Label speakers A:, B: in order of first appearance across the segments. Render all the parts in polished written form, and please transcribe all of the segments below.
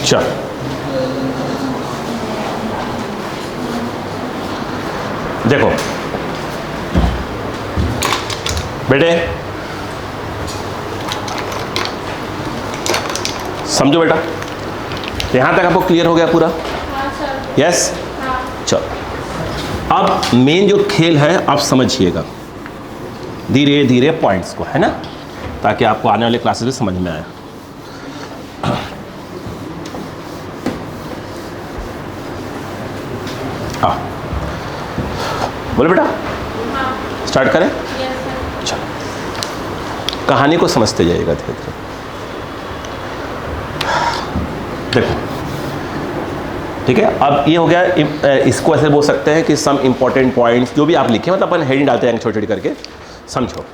A: चल देखो बेटे, समझो बेटा, यहां तक आपको क्लियर हो गया पूरा? यस। चलो अब मेन जो खेल है आप समझिएगा धीरे धीरे पॉइंट्स को, है ना, ताकि आपको आने वाले क्लासेस में समझ में आए। हाँ बोलो बेटा, स्टार्ट करें? चलो कहानी को समझते जाइएगा धीरे धीरे। देखो ठीक है, अब ये हो गया, इसको ऐसे बोल सकते हैं कि सम इंपॉर्टेंट पॉइंट्स जो भी आप लिखे, मतलब अपन हेडिंग डालते हैं छोटी छोटी करके, समझो।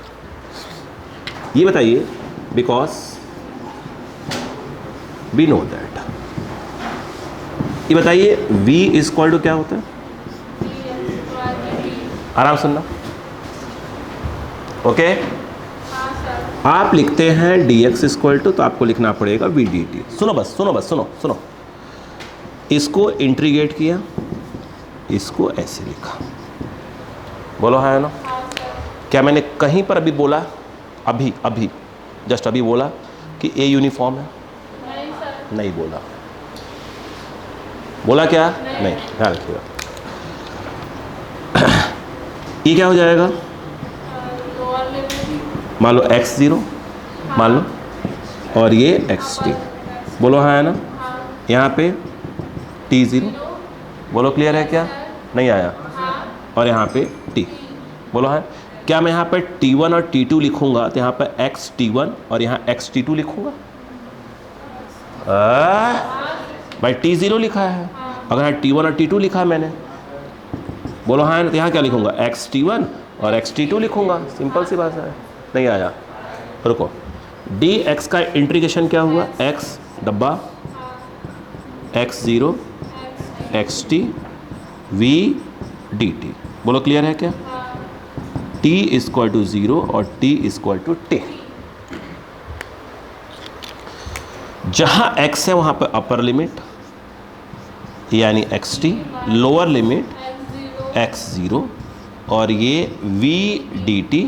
A: ये बताइए, बिकॉज वी नो दैट, ये बताइए v इज इक्वल टू क्या होता है? आराम सुनना, ओके? आप लिखते हैं dx इक्वल टू, तो आपको लिखना पड़ेगा v dt। सुनो बस, सुनो बस, सुनो सुनो, इसको इंटीग्रेट किया, इसको ऐसे लिखा, बोलो हाँ ना? क्या मैंने कहीं पर अभी बोला, अभी अभी जस्ट अभी बोला कि a यूनिफॉर्म है? नहीं बोला। बोला क्या? नहीं, ध्यान रखिएगा। ये क्या हो जाएगा? मान लो x0 मान लो, और ये xt, बोलो हाँ है ना? यहाँ पे t0, बोलो क्लियर है क्या? नहीं आया। और यहाँ पे t, बोलो हाँ। क्या मैं यहाँ पे t1 और t2 लिखूंगा तो यहाँ पे xt1 और यहाँ xt2 लिखूंगा? भाई t0 लिखा है, अगर यहाँ t1 और t2 लिखा है मैंने, बोलो हाँ, तो यहाँ क्या लिखूंगा? xt1 और xt2 लिखूंगा, सिंपल सी बात है। नहीं आया, रुको। dx का इंटीग्रेशन क्या हुआ? x डब्बा x0 xt v dt, बोलो क्लियर है क्या? t इक्वल टू 0 और t इक्वल टू t। जहां x है वहां पर अपर लिमिट यानी xt, लोअर लिमिट x0, और ये v dt,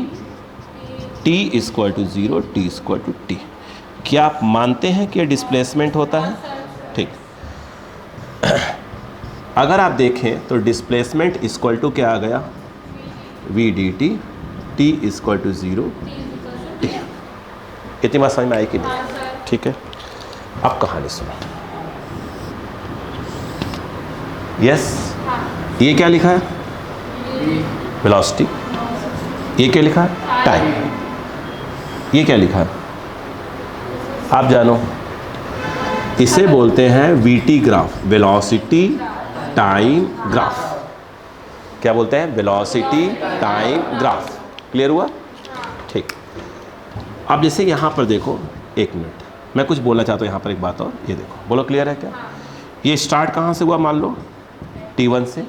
A: t equal to 0, t equal to t। क्या आप मानते हैं कि डिस्प्लेसमेंट होता है? ठीक। अगर आप देखें तो डिस्प्लेसमेंट इक्वल टू क्या आ गया? v dt, t equal to 0, t। इतनी बात समझ में आई कि नहीं? ठीक है, अब कहानी सुनो। यस, ये क्या लिखा है? वेलोसिटी। ये क्या लिखा है? टाइम। ये क्या लिखा है? आप जानो, इसे बोलते हैं VT graph, velocity time graph. क्या बोलते हैं? Velocity time graph. क्लियर हुआ? ठीक। अब जैसे यहाँ पर देखो, एक मिनट, मैं कुछ बोलना चाहता हूँ यहाँ पर एक बात और, ये देखो, बोलो क्लियर है क्या? ये स्टार्ट कहाँ से हुआ? मान लो t1 से,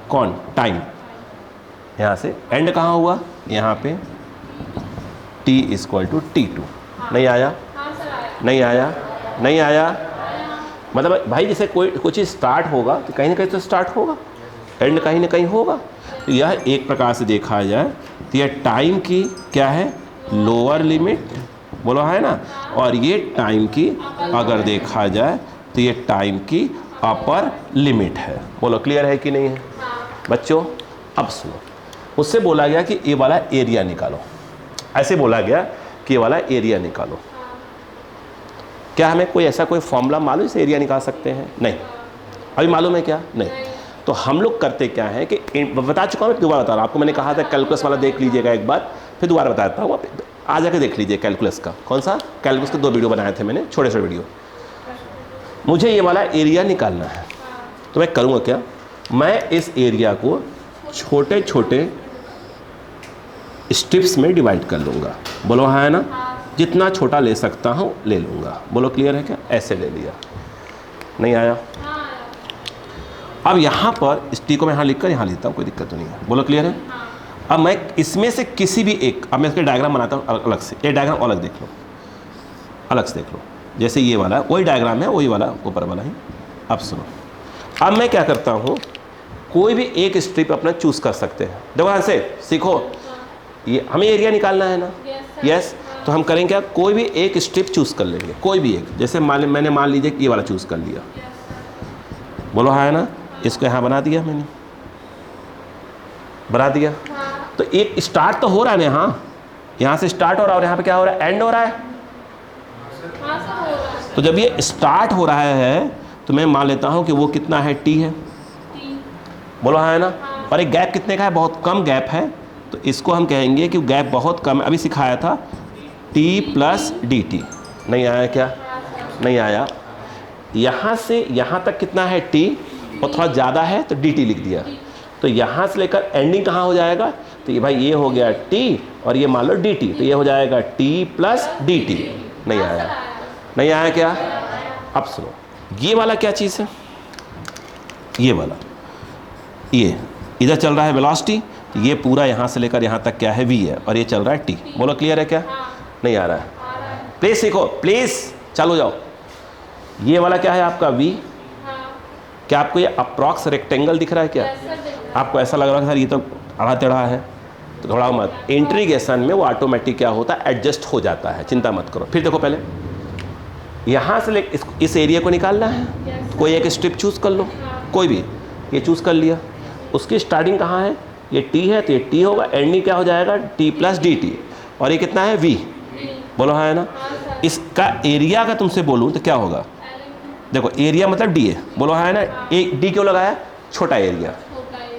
A: कौन? टाइम। यहाँ से एंड कहाँ हुआ? यहाँ पे t इक्वल टू t2। नहीं आया? नहीं आया? नहीं आया? मतलब भाई जैसे कोई कुछ चीज़ स्टार्ट होगा तो कहीं ना कहीं तो स्टार्ट होगा, एंड कहीं ना कहीं होगा। तो यह एक प्रकार से देखा जाए तो यह टाइम की क्या है? लोअर लिमिट, बोलो है ना, और ये टाइम की अगर देखा जाए तो ये टाइम की अपर लिमिट है। बोलो क्लियर है कि नहीं है बच्चों? अब सुनो, उससे बोला गया कि ये वाला एरिया निकालो, ऐसे बोला गया कि ये वाला एरिया निकालो। क्या हमें कोई ऐसा कोई फॉर्मूला मालूम इसे एरिया निकाल सकते हैं? नहीं। अभी मालूम है क्या? नहीं। तो हम लोग करते क्या है कि बता चुका हूँ, दोबारा बता रहा हूँ आपको। मैंने कहा था कैलकुलस वाला देख लीजिएगा एक बार, फिर दोबारा बताता हूँ, आ जाकर देख लीजिए कैलकुलस का। कौन सा? कैलकुलस के 2 वीडियो बनाए थे मैंने, छोटे छोटे वीडियो। मुझे ये वाला एरिया निकालना है, तो मैं करूँगा क्या? मैं इस एरिया को छोटे छोटे स्ट्रिप्स में डिवाइड कर लूँगा। बोलो हाँ है ना? जितना छोटा ले सकता हूँ ले लूँगा। बोलो क्लियर है क्या? ऐसे ले लिया। नहीं आया? अब यहाँ पर इस टी को मैं यहाँ लिख कर यहाँ लिखता हूँ, कोई दिक्कत तो नहीं है। बोलो क्लियर है? अब मैं इसमें से किसी भी एक, अब मैं इसके डायग्राम बनाता हूँ अलग से। ये डायग्राम अलग देख लो, अलग से देख लो। जैसे ये वाला वही डायग्राम है, वही वाला ऊपर वाला ही। अब सुनो, अब मैं क्या करता हूँ, कोई भी एक स्ट्रिप अपना चूज़ कर सकते हैं। देखो यहाँ से सीखो, ये हमें एरिया निकालना है ना, यस। तो हम करेंगे क्या, कोई भी एक स्ट्रिप चूज़ कर लेंगे, कोई भी एक। जैसे मैंने मान लीजिए कि ये वाला चूज़ कर लिया, बोलो हाँ है ना, इसको यहाँ बना दिया मैंने, बना दिया। तो एक स्टार्ट तो हो रहा है ना, हाँ यहाँ से स्टार्ट हो रहा है और यहाँ पे क्या हो रहा है, एंड हो रहा है। तो जब ये स्टार्ट हो रहा है तो मैं मान लेता हूँ कि वो कितना है, टी है, बोलो हाँ है ना। और एक गैप कितने का है, बहुत कम गैप है, तो इसको हम कहेंगे कि गैप बहुत कम है। अभी सिखाया था टी प्लस डी टी, नहीं आया क्या, नहीं आया। यहाँ से यहाँ तक कितना है, टी, और थोड़ा ज़्यादा है तो डी टी लिख दिया। तो यहाँ से लेकर एंडिंग कहाँ हो जाएगा, तो ये भाई ये हो गया टी और ये मान लो डी टी, तो ये हो जाएगा टी प्लस डी टी। नहीं आया, नहीं आया क्या। अब सुनो, ये वाला क्या चीज़ है, ये वाला, ये इधर चल रहा है वेलोसिटी, तो ये पूरा यहाँ से लेकर यहाँ तक क्या है, वी है, और ये चल रहा है टी। बोलो क्लियर है क्या, नहीं आ रहा है, प्लीज सीखो प्लीज, चालू जाओ। ये वाला क्या है आपका वी, क्या आपको ये अप्रॉक्स रेक्टेंगल दिख रहा है क्या, आपको ऐसा लग रहा है सर ये तो आड़ा टेढ़ा है, तो थोड़ा मत, इंटीग्रेशन में वो ऑटोमेटिक क्या होता है, एडजस्ट हो जाता है, चिंता मत करो। फिर देखो, पहले यहाँ से इस एरिया को निकालना है, कोई एक स्ट्रिप चूज़ कर लो, कोई भी, ये चूज़ कर लिया। उसकी स्टार्टिंग कहाँ है, ये टी है, तो ये टी होगा, एंडिंग क्या हो जाएगा, टी प्लस डी टी, और ये कितना है, वी, बोलो हाँ है ना। इसका एरिया का तुमसे बोलूँ तो क्या होगा, देखो एरिया मतलब डी है, बोलो हाँ है ना। एक डी क्यों लगाया, छोटा एरिया,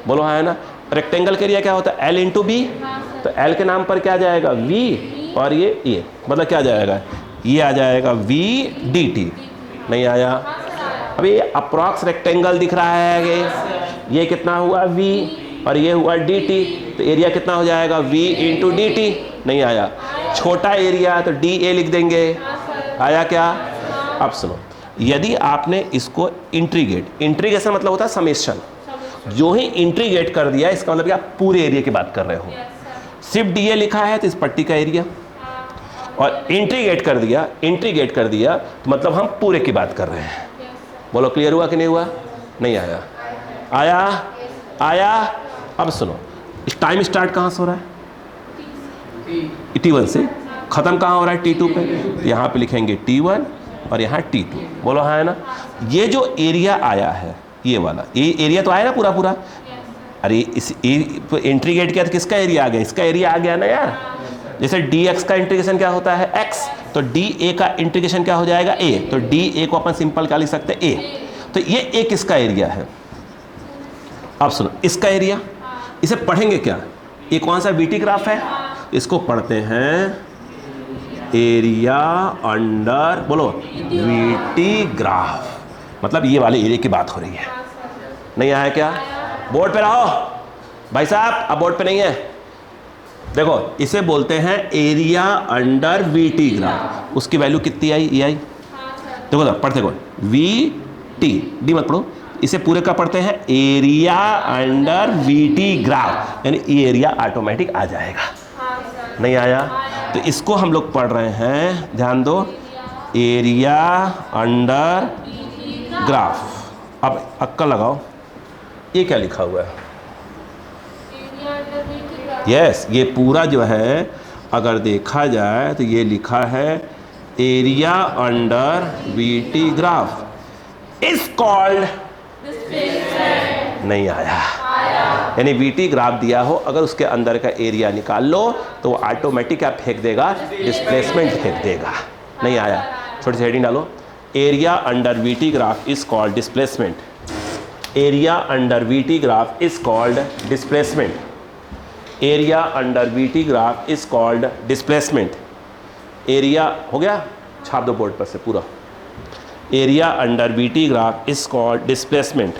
A: बोलो हाँ है ना। रेक्टेंगल का एरिया क्या होता है, एल इंटू बी, तो एल के नाम पर क्या आ जाएगा, वी, और ये मतलब क्या आ जाएगा, ये आ जाएगा वी डी टी। नहीं आया। अभी ये अप्रॉक्स रेक्टेंगल दिख रहा है, ये कितना हुआ, वी, और ये हुआ डी टी, तो एरिया कितना हो जाएगा, वी इंटू डी टी। नहीं आया। छोटा एरिया तो डी ए लिख देंगे, आया क्या। अब सुनो, यदि आपने इसको इंट्रीगेशन मतलब होता है समेशन, जो ही इंट्रीगेट कर दिया इसका मतलब कि आप पूरे एरिया की बात कर रहे हो। सिर्फ डी ए लिखा है तो इस पट्टी का एरिया, और इंट्रीगेट कर दिया तो मतलब हम पूरे की बात कर रहे हैं। बोलो क्लियर हुआ कि नहीं हुआ, नहीं आया, आया। अब सुनो, टाइम स्टार्ट कहाँ से हो रहा है, T1 से, ख़त्म कहाँ हो रहा है, T2 पे, तो यहाँ पे लिखेंगे T1 और यहाँ T2, बोलो हाँ है ना। ये जो एरिया आया है, ये वाला, ये एरिया तो आया ना पूरा। अरे इस इंट्रीगेट किया तो किसका एरिया आ गया, इसका एरिया आ गया ना यार। जैसे dx का इंटीग्रेशन क्या होता है, x, तो dA का इंटीग्रेशन क्या हो जाएगा, a, तो dA को अपन सिंपल क्या लिख सकते हैं, a। तो ये a किसका एरिया है। अब सुनो, इसका एरिया, इसे पढ़ेंगे क्या, ये कौन सा बीटी ग्राफ है, इसको पढ़ते हैं एरिया अंडर, बोलो बीटी ग्राफ, मतलब ये वाले एरिया की बात हो रही है। नहीं आया क्या, बोर्ड पे रहो भाई साहब, अब बोर्ड पे नहीं है। देखो इसे बोलते हैं एरिया अंडर वीटी ग्राफ, उसकी वैल्यू कितनी आई, ये आई। देखो ना, पढ़ते कौन, वी टी, डी मत पढ़ो, इसे पूरे का पढ़ते हैं एरिया अंडर वीटी ग्राफ, यानी ये एरिया ऑटोमेटिक आ जाएगा। नहीं आया, तो इसको हम लोग पढ़ रहे हैं, ध्यान दो, एरिया अंडर ग्राफ। अब अक्कल लगाओ, ये क्या लिखा हुआ है, यस, ये पूरा जो है अगर देखा जाए तो ये लिखा है area under VT graph is called, नहीं आया, यानी वीटी ग्राफ दिया हो, अगर उसके अंदर का एरिया निकाल लो तो वो ऑटोमेटिक क्या फेंक देगा, डिस्प्लेसमेंट फेंक देगा। नहीं आया, छोटी सी हेडिंग डालो, area under VT graph is called displacement, area under VT graph is called displacement, area under VT graph is called displacement. Area हो गया, छाप दो बोर्ड पर से पूरा, area under VT graph is called displacement,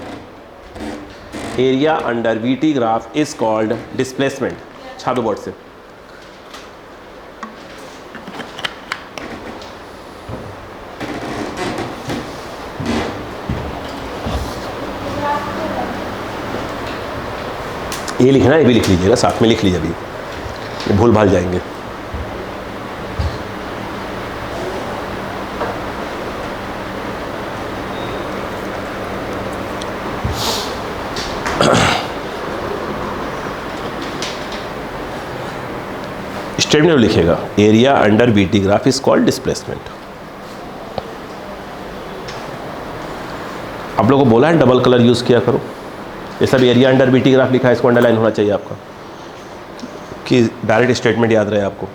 A: area under VT graph is called displacement, छाप दो board से। ये लिखना है, ये भी लिख लीजिएगा, साथ में लिख लीजिए, अभी भूल भाल जाएंगे। स्टेटमेंट में लिखेगा area under BT graph is called displacement. आप लोगों को बोला है डबल कलर यूज़ किया करो। ये सब एरिया अंडर बीटी ग्राफ लिखा है, इसको अंडरलाइन होना चाहिए आपका, कि डायरेक्ट स्टेटमेंट याद रहे आपको।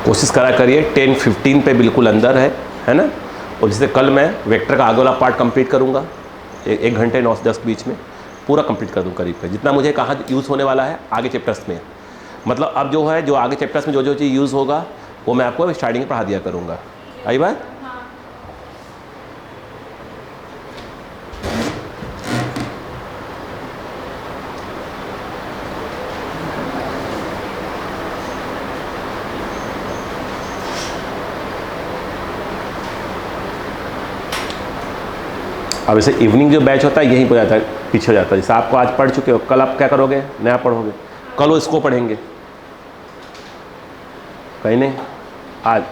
A: कोशिश करा करिए 10-15 पे बिल्कुल अंदर है ना। और जैसे कल मैं वेक्टर का आगे वाला पार्ट कंप्लीट करूँगा 1 घंटे 9 से 10 बीच में पूरा कंप्लीट कर दूँ करीब जितना मुझे कहाँ यूज़ होने वाला है आगे चैप्टर्स में। मतलब अब जो है जो आगे चैप्टर्स में जो जो चीज़ यूज़ होगा वो मैं आपको स्टार्टिंग में पढ़ा दिया करूँगा। आई बात? अब ऐसे इवनिंग जो बैच होता है यहीं पर जाता है, पीछे हो जाता है। जैसे आपको आज पढ़ चुके हो, कल आप क्या करोगे, नया पढ़ोगे, कल वो इसको पढ़ेंगे, कहीं नहीं। आज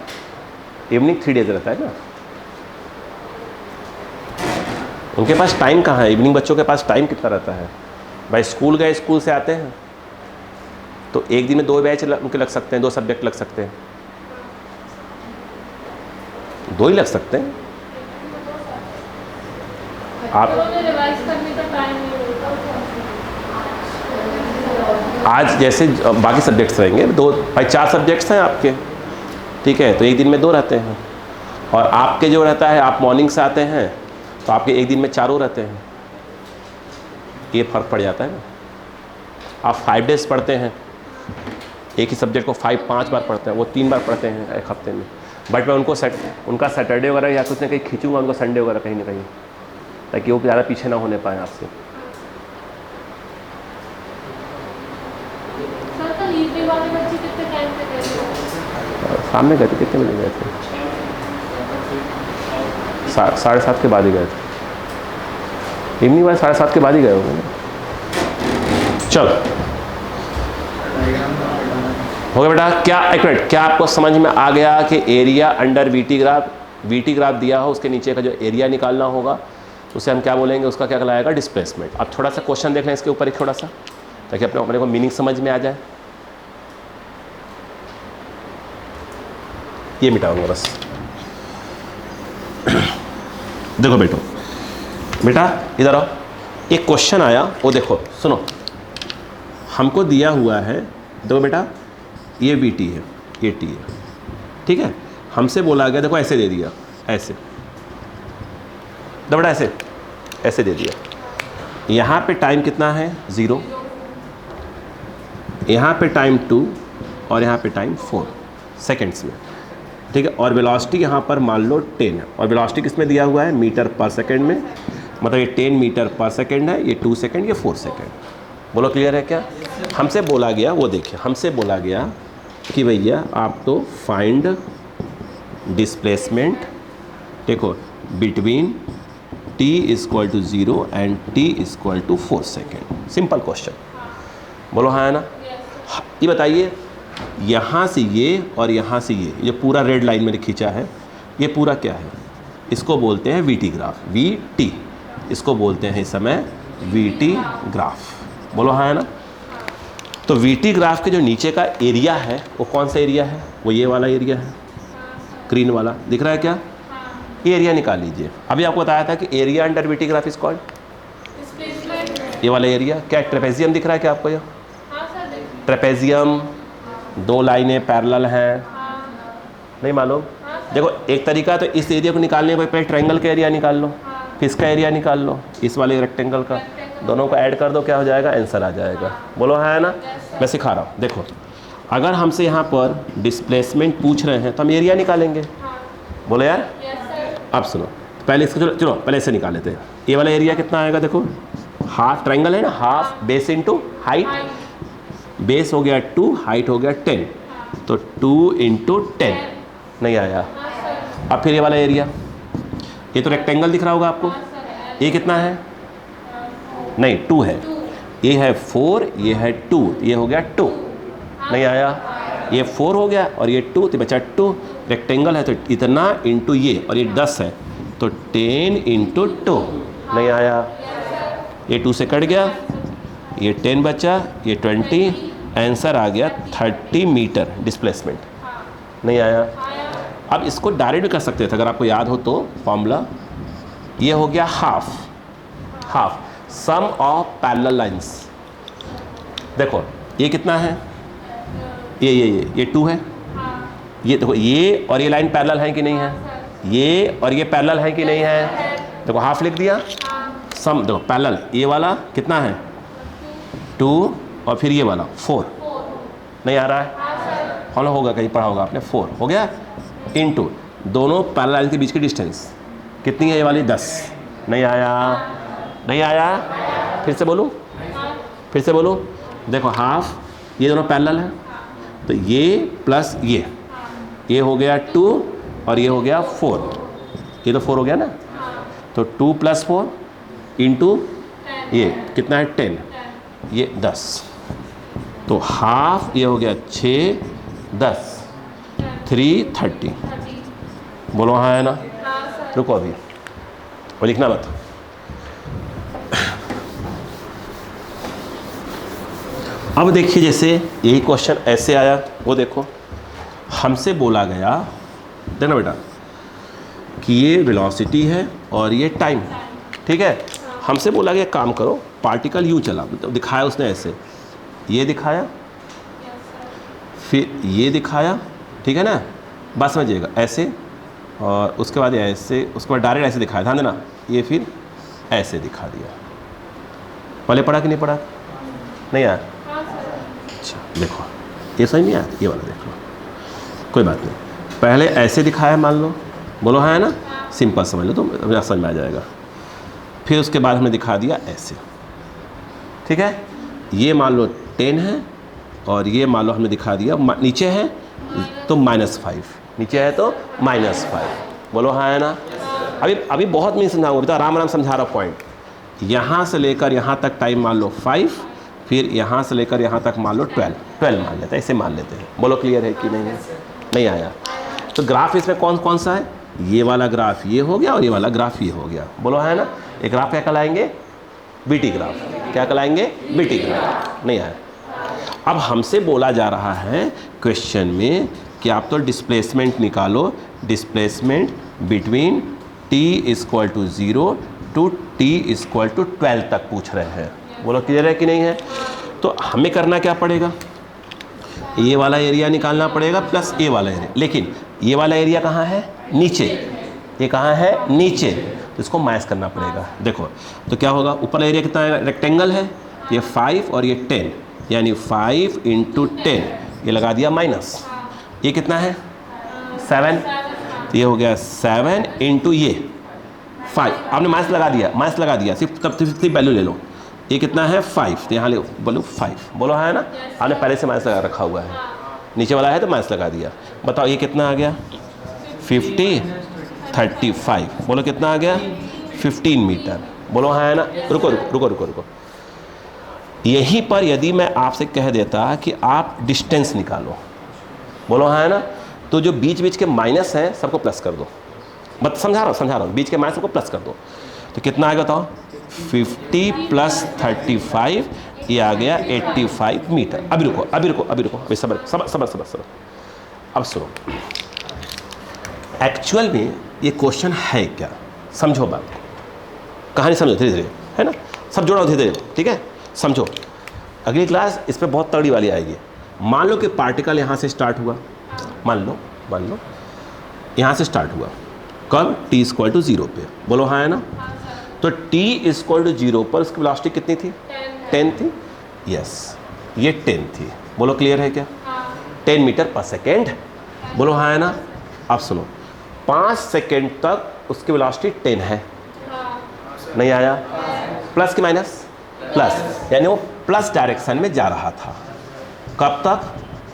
A: इवनिंग 3 डेज रहता है ना, उनके पास टाइम कहाँ है, इवनिंग बच्चों के पास टाइम कितना रहता है भाई। स्कूल गए, स्कूल से आते हैं तो एक दिन में 2 बैच उनके लग सकते हैं, 2 सब्जेक्ट लग सकते हैं, 2 ही लग सकते हैं। आप आज जैसे बाकी सब्जेक्ट्स रहेंगे 2 भाई 4 सब्जेक्ट्स हैं आपके, ठीक है, तो एक दिन में 2 रहते हैं। और आपके जो रहता है आप मॉर्निंग से आते हैं तो आपके एक दिन में 4 रहते हैं, ये फ़र्क पड़ जाता है ना। आप 5 डेज पढ़ते हैं, एक ही सब्जेक्ट को 5 बार पढ़ते हैं, वो 3 बार पढ़ते हैं एक हफ्ते में। बट मैं उनका सैटरडे वगैरह या कुछ ना कहीं खींचूंगा, उनको संडे वगैरह कहीं ना कहीं, ताकि वो ज़्यादा पीछे ना होने पाए आपसे। सामने गए थे, कितने बजे गए थे? 7:30 के बाद ही गए थे, इवनिंग वाले 7:30 के बाद ही गए होंगे ना। चलो हो गया बेटा। क्या एक मिनट, क्या आपको समझ में आ गया कि एरिया अंडर वीटी ग्राफ दिया हो, उसके नीचे का जो एरिया निकालना होगा उसे हम क्या बोलेंगे, उसका क्या कहलाएगा, डिस्प्लेसमेंट। अब थोड़ा सा क्वेश्चन देख लें इसके ऊपर एक थोड़ा सा, ताकि अपने को मीनिंग समझ में आ जाए। ये मिटाऊंगा बस। देखो बेटा इधर आओ, एक क्वेश्चन आया, वो देखो सुनो, हमको दिया हुआ है, देखो बेटा ये बी टी है, ये टी है, ठीक है। हमसे बोला गया, देखो ऐसे दे दिया, ऐसे बेटा ऐसे दे दिया। यहाँ पे टाइम कितना है 0, यहाँ पे टाइम 2 और यहाँ पे टाइम 4 सेकेंड्स में, ठीक है। और वेलोसिटी यहाँ पर मान लो 10 है, और वेलोसिटी किस में दिया हुआ है, मीटर पर सेकेंड में, मतलब ये 10 मीटर पर सेकेंड है, ये 2 सेकेंड, ये 4 सेकेंड। बोलो क्लियर है क्या? हमसे बोला गया, वो देखिए, हमसे बोला गया कि भैया आप तो फाइंड डिस्प्लेसमेंट, देखो between t equal to 0 and t equal to 4 second. Simple question, बोलो हाँ है ना। ये बताइए, यहाँ से ये और यहाँ से ये पूरा रेड लाइन मैंने खींचा है, ये पूरा क्या है, इसको बोलते हैं वीटी ग्राफ, वीटी, इसको बोलते हैं इस समय वीटी ग्राफ। बोलो हाँ है ना। तो वीटी ग्राफ के जो नीचे का एरिया है वो कौन सा एरिया है, वो ये वाला एरिया है, ग्रीन वाला दिख रहा है क्या, ये एरिया निकाल लीजिए। अभी आपको बताया था कि area under VT graph is called, ये वाला एरिया क्या, ट्रेपेजियम दिख रहा है क्या आपको, ये ट्रेपेजियम 2 लाइनें पैरेलल हैं, नहीं मालूम। देखो एक तरीका तो इस एरिया को निकालने को पहले ट्रायंगल का एरिया निकाल लो, फिर इसका एरिया निकाल लो, इस वाले रेक्टेंगल का, दोनों को ऐड कर दो, क्या हो जाएगा, आंसर आ जाएगा। बोलो हाँ है ना। मैं सिखा रहा हूँ, देखो अगर हमसे यहाँ पर डिस्प्लेसमेंट पूछ रहे हैं तो हम एरिया निकालेंगे। बोलो यार। अब सुनो, पहले इसको चलो चलो पहले इसे निकाल लेते हैं। ये वाला एरिया कितना आएगा, देखो हाफ ट्रायंगल है ना, half base into height, base हो गया 2, हाइट हो गया 10, तो 2 इंटू 10 नहीं आया। अब फिर ये वाला एरिया, ये तो रेक्टेंगल दिख रहा होगा आपको, ये कितना है, नहीं 2 है, ये है 4, ये है 2, ये हो गया 2 नहीं आया। ये 4 हो गया और ये 2 तो बचा 2, रेक्टेंगल है तो इतना इंटू ये, और ये 10 है तो 10 इंटू 2 नहीं आया। ये 2 से कट गया, ये 10 बचा, ये 20, आंसर आ गया 30 मीटर डिस्प्लेसमेंट नहीं आया। अब इसको डायरेक्ट भी कर सकते थे अगर आपको याद हो तो फॉर्मूला, ये हो गया half sum of parallel lines. देखो ये कितना है, ये 2 है, ये देखो ये और ये लाइन पैरेलल है कि नहीं है, ये और ये पैरेलल है कि नहीं है, देखो हाफ लिख दिया। सम देखो पैरेलल, ये वाला कितना है 2 और फिर ये वाला 4 नहीं आ रहा है, फॉलो होगा कहीं पढ़ा होगा आपने, 4 हो गया इनटू दोनों पैरेलल लाइन के बीच की डिस्टेंस कितनी है, ये वाली 10 नहीं आया। फिर से बोलो, देखो हाफ, ये दोनों पैरेलल है तो ये प्लस ये हो गया 2 और ये हो गया 4, ये तो 4 हो गया ना, तो 2 + 4 इंटू ये कितना है 10, ये 10, तो हाफ ये हो गया 6, 10, 3 30। बोलो हाँ है ना। रुको अभी वो लिखना मत। अब देखिए जैसे यही क्वेश्चन ऐसे आया, वो देखो हमसे बोला गया, देखना बेटा कि ये वेलोसिटी है और ये टाइम, ठीक है। हमसे बोला गया काम करो, पार्टिकल यूँ चला, मतलब दिखाया उसने ऐसे, ये दिखाया फिर ये दिखाया, ठीक है ना, बस समझिएगा ऐसे, और उसके बाद ऐसे, उसके बाद डायरेक्ट ऐसे दिखाया, ध्यान देना, ये फिर ऐसे दिखा दिया। पहले पढ़ा कि नहीं पढ़ा, नहीं आया, अच्छा देखो ये समझ नहीं आया, ये वाला देख लो, कोई बात नहीं, पहले ऐसे दिखाया मान लो, बोलो हाँ है ना, सिंपल समझ लो तो समझ में आ जाएगा। फिर उसके बाद हमने दिखा दिया ऐसे, ठीक है, ये मान लो 10 है और ये मान लो हमने दिखा दिया नीचे है तो -5, नीचे है तो -5। बोलो हाँ है ना। अभी बहुत मैं समझाऊंगा, बेटा आराम समझा रहा हूँ पॉइंट। यहाँ से लेकर यहाँ तक टाइम मान लो 5, फिर यहाँ से लेकर यहाँ तक मान लो 12 मान लेते हैं, ऐसे मान लेते हैं। बोलो क्लियर है कि नहीं है, नहीं आया। तो ग्राफ इसमें कौन सा है, ये वाला ग्राफ ये हो गया और ये वाला ग्राफ ये हो गया। बोलो है ना। ये ग्राफ क्या कहलाएंगे, बीटी ग्राफ। क्या कहलाएंगे, बीटी ग्राफ। नहीं आया। अब हमसे बोला जा रहा है क्वेश्चन में कि आप तो डिस्प्लेसमेंट निकालो, displacement between t = 0 to t = 12 तक पूछ रहे हैं। बोलो क्लियर है कि नहीं है। तो हमें करना क्या पड़ेगा, ये वाला एरिया निकालना पड़ेगा प्लस ये वाला एरिया। लेकिन ये वाला एरिया कहाँ है, नीचे, ये कहाँ है, नीचे, तो इसको माइनस करना पड़ेगा। देखो तो क्या होगा, ऊपर एरिया कितना है, रेक्टेंगल है, ये 5 और ये 10, यानी 5 × 10, ये लगा दिया माइनस, ये कितना है 7, तो ये हो गया 7 × ये 5, आपने माइनस लगा दिया, सिर्फ तब वैल्यू ले लो। ये कितना है 5, तो यहाँ ले बोलो 5। बोलो है ना, आपने पहले से माइनस लगा रखा हुआ है, नीचे वाला है तो माइनस लगा दिया। बताओ ये कितना आ गया 50, 35। बोलो कितना आ गया 15 मीटर। बोलो हाँ है ना। रुको। यहीं पर यदि मैं आपसे कह देता कि आप डिस्टेंस निकालो, बोलो हाँ है ना, तो जो बीच के माइनस हैं सबको प्लस कर दो। बस समझा रहा हूँ, बीच के माइनस सबको प्लस कर दो। तो कितना आ गया बताओ, 50 + 35, ये आ गया 85 मीटर। अभी रुको, अभी सबर। अब सुनो, एक्चुअल में ये क्वेश्चन है क्या, समझो बात को, कहानी समझो धीरे धीरे, है ना, सब जोड़ो धीरे धीरे, ठीक है। समझो, अगली क्लास इस पर बहुत तगड़ी वाली आएगी। मान लो कि पार्टिकल यहाँ से स्टार्ट हुआ, मान लो यहाँ से स्टार्ट हुआ, कब, t = 0 पे। बोलो हाँ है ना। तो t इक्वल टू 0 पर उसकी वेलोसिटी कितनी थी? 10 थी। यस, ये 10 थी। बोलो क्लियर है क्या? 10 मीटर पर सेकेंड। बोलो हाँ है ना। अब सुनो, 5 सेकेंड तक उसकी वेलोसिटी 10 है। नहीं आया? प्लस की माइनस? प्लस, यानी वो प्लस डायरेक्शन में जा रहा था। कब तक?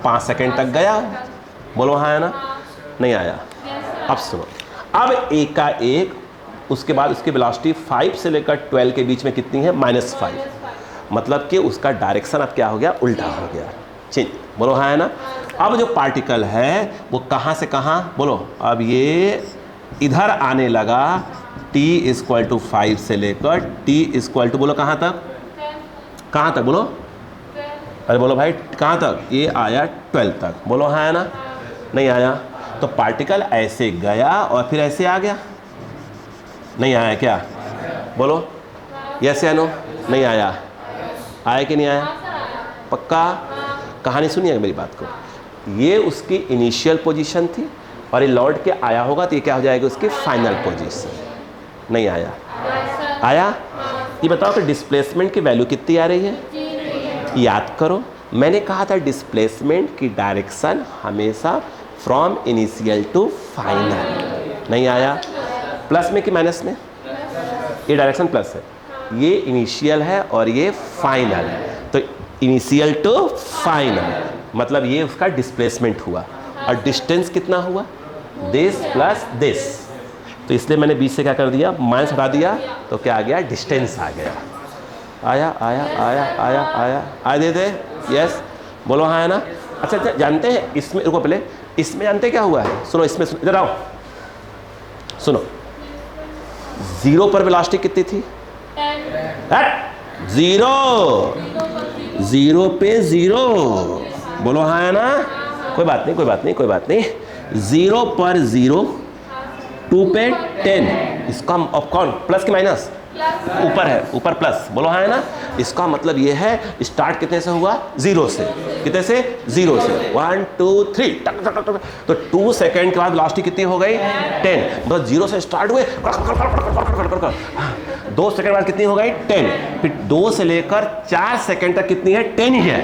A: 5 सेकेंड तक गया। बोलो हाँ है ना। नहीं आया? अब सुनो, अब एक का एक, उसके बाद उसकी वेलोसिटी 5 से लेकर 12 के बीच में कितनी है? -5। मतलब कि उसका डायरेक्शन अब क्या हो गया? उल्टा हो गया, चेंज। बोलो हाँ है ना। अब जो पार्टिकल है वो कहाँ से कहाँ? बोलो, अब ये इधर आने लगा, t इक्वल टू 5 से लेकर t इक्वल टू, बोलो कहाँ तक? कहाँ तक? बोलो, अरे बोलो भाई कहाँ तक? ये आया 12 तक। बोलो हाँ है ना। नहीं आया? तो पार्टिकल ऐसे गया और फिर ऐसे आ गया। नहीं आया क्या? बोलो यस या नो। नहीं आया? आया कि नहीं आया? पक्का? कहानी सुनिए मेरी बात को। ये उसकी इनिशियल पोजीशन थी और ये लौट के आया होगा तो ये क्या हो जाएगा? उसकी फाइनल पोजीशन। नहीं आया? आया? ये बताओ कि डिस्प्लेसमेंट की वैल्यू कितनी आ रही है? याद करो, मैंने कहा था डिस्प्लेसमेंट की डायरेक्शन हमेशा फ्रॉम इनिशियल टू फाइनल। नहीं आया? प्लस में कि माइनस में? ये डायरेक्शन प्लस है, ये इनिशियल है और ये फाइनल है। तो इनिशियल टू फाइनल मतलब ये उसका डिस्प्लेसमेंट हुआ। और डिस्टेंस कितना हुआ? This plus this. तो इसलिए मैंने बीच से क्या कर दिया? माइनस हटा दिया, तो क्या आ गया? डिस्टेंस आ गया। आया आया आया आया आया आया दे दे। यस, बोलो हाँ है ना। अच्छा जानते हैं इसमें, रुको पहले, इसमें जानते क्या हुआ है? सुनो, इसमें इधर आओ, सुनो। 0 पर वेलोसिटी कितनी थी? 0 पे 0। बोलो हाँ है ना। कोई बात नहीं, कोई बात नहीं, कोई बात नहीं। 0 पर 0, 2 पे 10। इसका अब कौन? प्लस की माइनस? ऊपर है, ऊपर प्लस। बोलो हाँ है ना। इसका मतलब ये है स्टार्ट कितने से हुआ? 0 से। कितने से? 0 से। 1 2 3 टक टक टक। तो 2 सेकेंड के बाद वेलोसिटी कितनी हो गई? 10। मतलब 0 से स्टार्ट हुए, 2 सेकेंड बाद कितनी हो गई? 10। फिर 2 से लेकर 4 सेकेंड तक कितनी है? 10 ही है।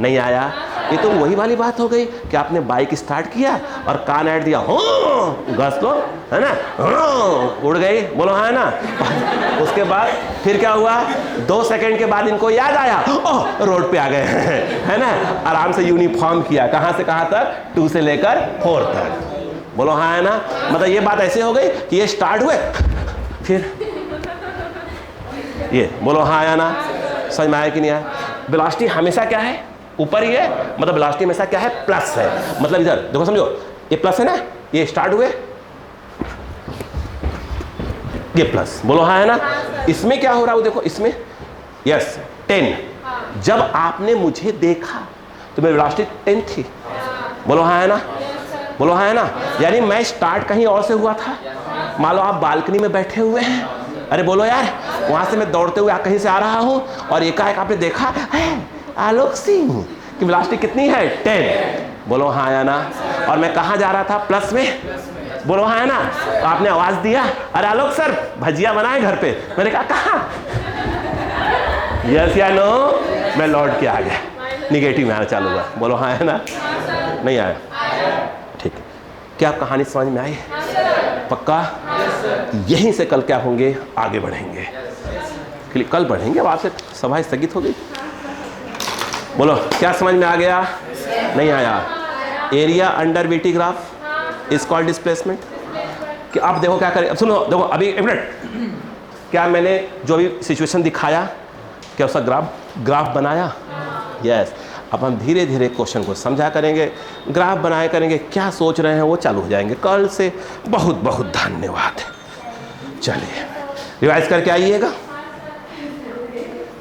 A: नहीं आया? ये तो वही वाली बात हो गई कि आपने बाइक स्टार्ट किया और कान ऐड दिया, हो घस लो, है ना, उड़ गई। बोलो हाँ है ना। उसके बाद फिर क्या हुआ? 2 सेकेंड के बाद इनको याद आया, ओह रोड पे आ गए, है ना। आराम से यूनिफॉर्म किया, कहाँ से कहाँ तक? 2 से लेकर 4 तक। बोलो हाँ है ना। मतलब ये बात ऐसे हो गई कि ये स्टार्ट हुए, फिर ये। बोलो हाँ आया ना। समझ में आया कि नहीं आया? वेलोसिटी हमेशा क्या है? ऊपर ही है। मतलब वेलोसिटी हमेशा क्या है? प्लस है। मतलब इधर देखो, समझो, ये प्लस है ना, ये स्टार्ट हुए, ये प्लस। बोलो हाँ है ना। इसमें क्या हो रहा है? वो देखो इसमें, यस 10। जब आपने मुझे देखा तो मेरी वेलोसिटी 10 थी। बोलो हाँ है ना। बोलो हाँ है ना। यानी मैं स्टार्ट कहीं और से हुआ था। मान लो आप बालकनी में बैठे हुए हैं, अरे बोलो यार, वहां से मैं दौड़ते हुए कहीं से आ रहा हूं और एकाएक आपने देखा आलोक सिंह की वेलोसिटी कितनी है? 10। बोलो हाँ या ना। और मैं कहाँ जा रहा था? प्लस में। बोलो हाँ है ना। तो आपने आवाज दिया, अरे आलोक सर भजिया बनाए घर पे। मैंने कहा कहाँ? यस या नो। मैं लौट के आ गया, निगेटिव में आना चालू हुआ। बोलो हाँ है ना। नहीं आया? ठीक है। क्या कहानी समझ में आई? पक्का? यहीं से कल क्या होंगे? आगे बढ़ेंगे। कल बढ़ेंगे। अब आपसे सभा स्थगित हो गई। बोलो क्या समझ में आ गया? नहीं आया? Area under VT graph is called displacement. कि आप देखो क्या करें। अब सुनो, देखो अभी एक मिनट, क्या मैंने जो भी सिचुएशन दिखाया, क्या उसका ग्राफ बनाया? यस। अब हम धीरे धीरे क्वेश्चन को समझा करेंगे, ग्राफ बनाया करेंगे, क्या सोच रहे हैं वो चालू हो जाएंगे कल से। बहुत बहुत धन्यवाद। चलिए रिवाइज करके आइएगा।